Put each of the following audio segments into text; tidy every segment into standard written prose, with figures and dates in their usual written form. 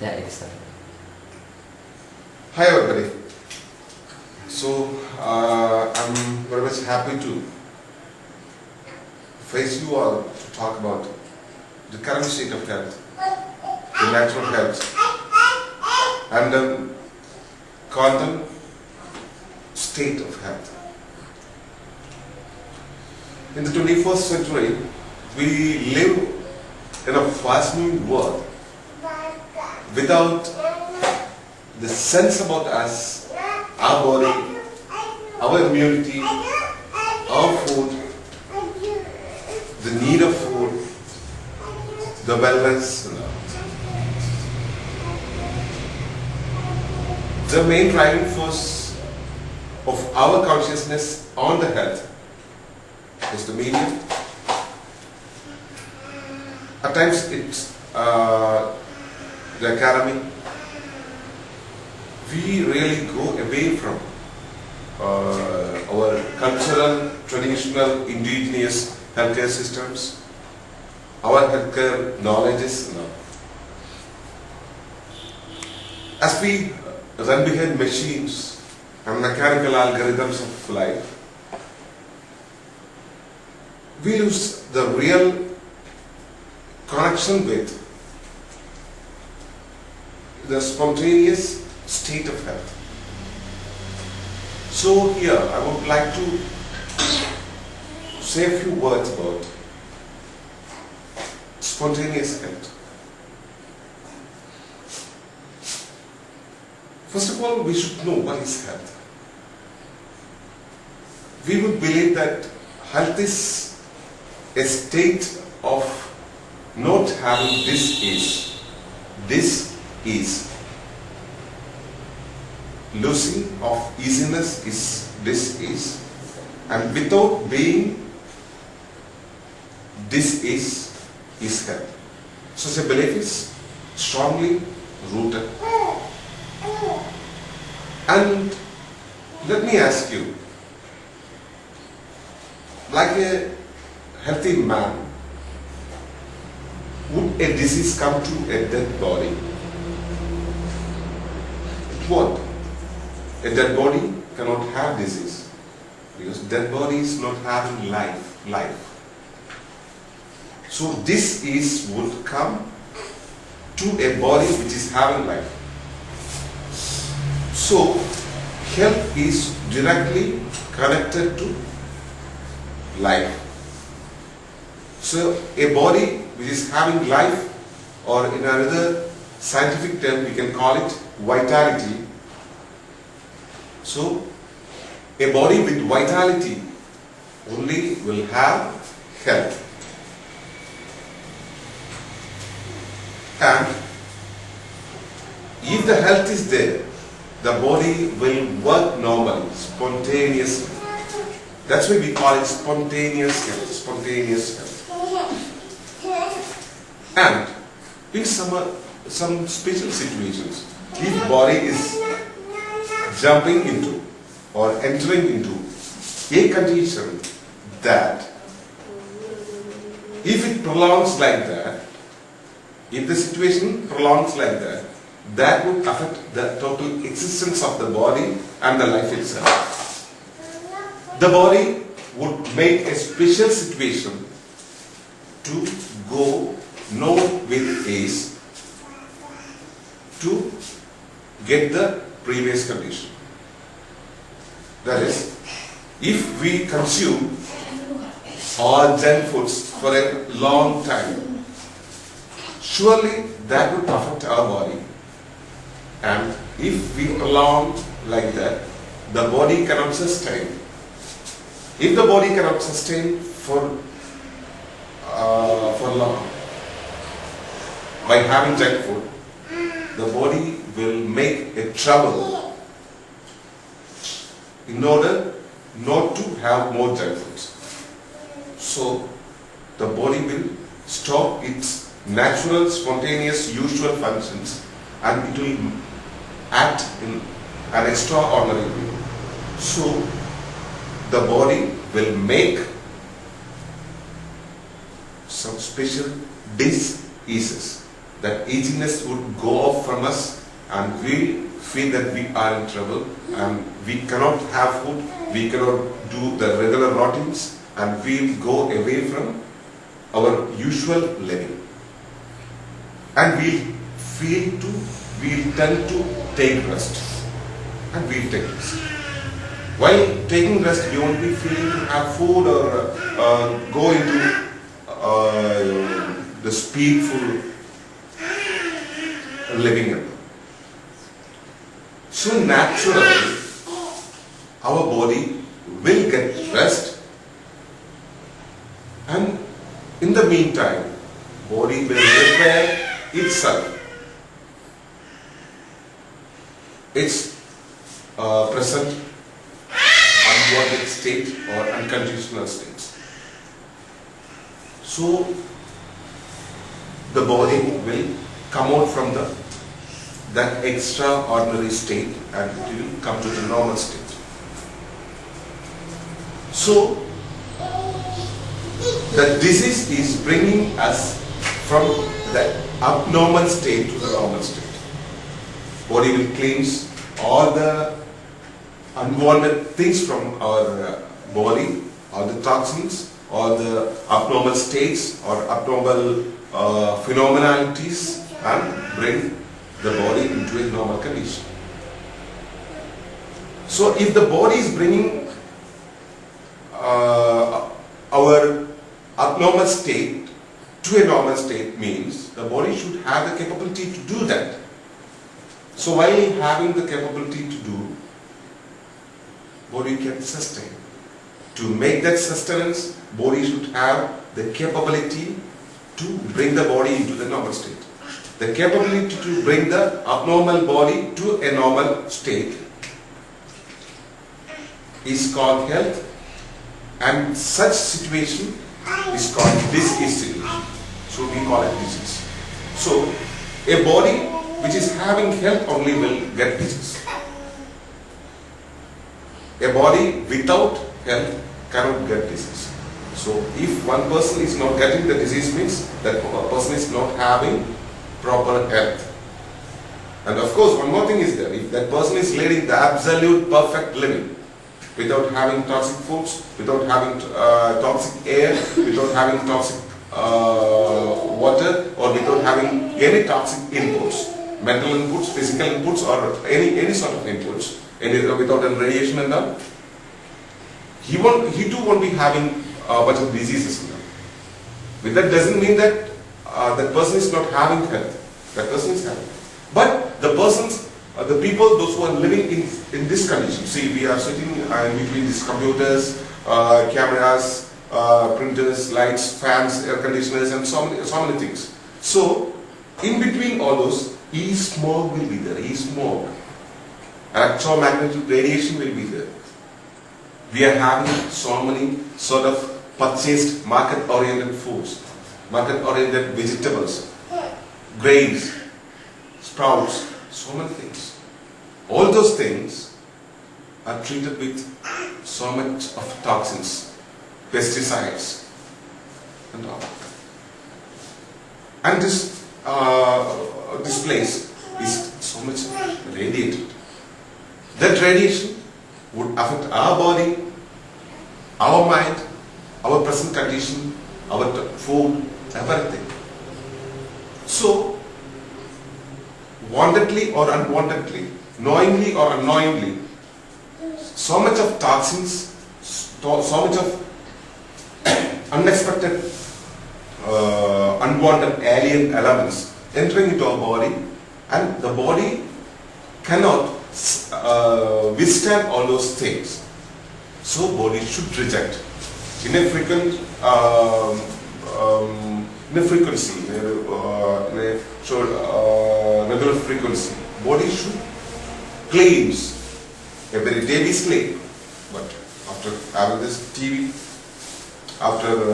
Yeah, exactly. Hi everybody. So I'm very much happy to face you all to talk about the current state of health, the natural health, and the quantum state of health. In the 21st century, we live in a fast-moving world without the sense about us, our body, our immunity, our food, the need of food, the wellness. The main driving force of our consciousness on the health is the media. At times it's the academy. We really go away from our cultural, traditional, indigenous healthcare systems, our healthcare knowledges. As we run behind machines and mechanical algorithms of life, we lose the real connection with the spontaneous state of health. So here I would like to say a few words about spontaneous health. First of all, we should know what is health. We would believe that health is a state of not having this is. Losing of easiness is, and without being this is health. So the belief is strongly rooted. And let me ask you, like a healthy man, would a disease come to a dead body? It won't. A dead body cannot have disease because dead body is not having life. So this is would come to a body which is having life. So health is directly connected to life. So a body which is having life, or in another scientific term we can call it vitality. So a body with vitality only will have health. And if the health is there, the body will work normally, spontaneously. That's why we call it spontaneous health. Spontaneous health. And in some special situations, if body is jumping into or entering into a condition that if it prolongs like that, if the situation prolongs like that, that would affect the total existence of the body and the life itself. The body would make a special situation to go north with ace to get the previous condition. That is, if we consume all junk foods for a long time, surely that would affect our body. And if we prolong like that, the body cannot sustain. If the body cannot sustain for long by having junk food, the body will make a trouble in order not to have more junk foods. So the body will stop its natural, spontaneous, usual functions, and it will act in an extraordinary way. So the body will make some special diseases. that itchiness would go off from us, and we feel that we are in trouble and we cannot have food, we cannot do the regular routines, and we'll go away from our usual living. And we'll tend to take rest. And we'll take rest. While taking rest, we won't be feeling to have food or go into the speedful living. So naturally, our body will get rest, and in the meantime, body will repair itself. Its present unwanted state or unconditional states. So the body will come out from that extraordinary state and it will come to the normal state. So the disease is bringing us from that abnormal state to the normal state. Body will cleanse all the unwanted things from our body, all the toxins, all the abnormal states or abnormal phenomenalities, and bring the body into a normal condition. So if the body is bringing our abnormal state to a normal state, means the body should have the capability to do that. So while having the capability to do, body can sustain. To make that sustenance, body should have the capability to bring the body into the normal state. The capability to bring the abnormal body to a normal state is called health, and such situation is called disease situation. So we call it disease. So a body which is having health only will get disease. A body without health cannot get disease. So if one person is not getting the disease, means that person is not having proper health. And of course, one more thing is there. If that person is leading the absolute perfect living, without having toxic foods, without having toxic air, without having toxic water, or without having any toxic inputs, mental inputs, physical inputs, or any sort of inputs, without any radiation and all, he too won't be having a bunch of diseases in him. But that doesn't mean that that person is not having health. That person is having. But the persons, the people, those who are living in this condition. See, we are sitting in between these computers, cameras, printers, lights, fans, air conditioners, and so many things. So, in between all those, E-smog will be there. E-smog. Electromagnetic radiation will be there. We are having so many sort of purchased market-oriented foods, market-oriented vegetables, grains, sprouts, so many things. All those things are treated with so much of toxins, pesticides, and all. And this place is so much radiated. That radiation would affect our body, our mind, our present condition, our food, everything. So, wantedly or unwantedly, knowingly or unknowingly, so much of toxins, so much of unexpected, unwanted alien elements entering into our body, and the body cannot withstand all those things. So body should reject in a frequent, regular frequency. Body should cleanse. Every day we sleep, but after having this TV, after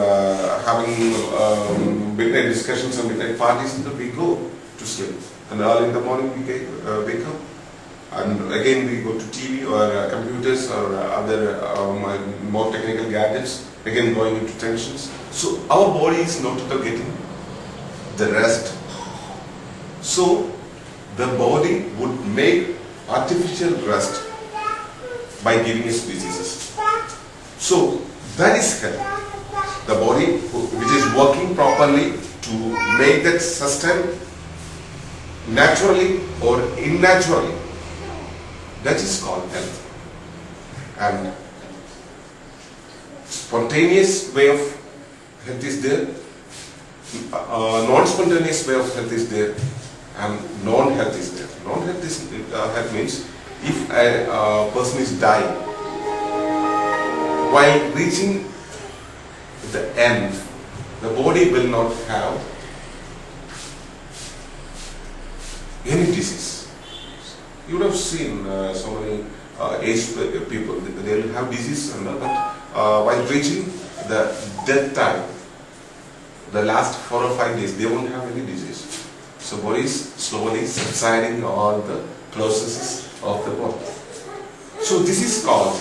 having midnight discussions and midnight parties, we go to sleep, and early in the morning we wake up. And again we go to TV or computers or other more technical gadgets, again going into tensions. So our body is not getting the rest So the body would make artificial rest by giving us diseases. So that is health. The body which is working properly to make that sustain naturally or unnaturally, that is called health. And spontaneous way of health is there, non-spontaneous way of health is there, and non-health is there. Non-health is health means if a person is dying, while reaching the end, the body will not have any disease. You would have seen so many aged people, they will have disease, but while reaching the death time, the last 4 or 5 days, they won't have any disease. So body is slowly subsiding all the processes of the body. So this is called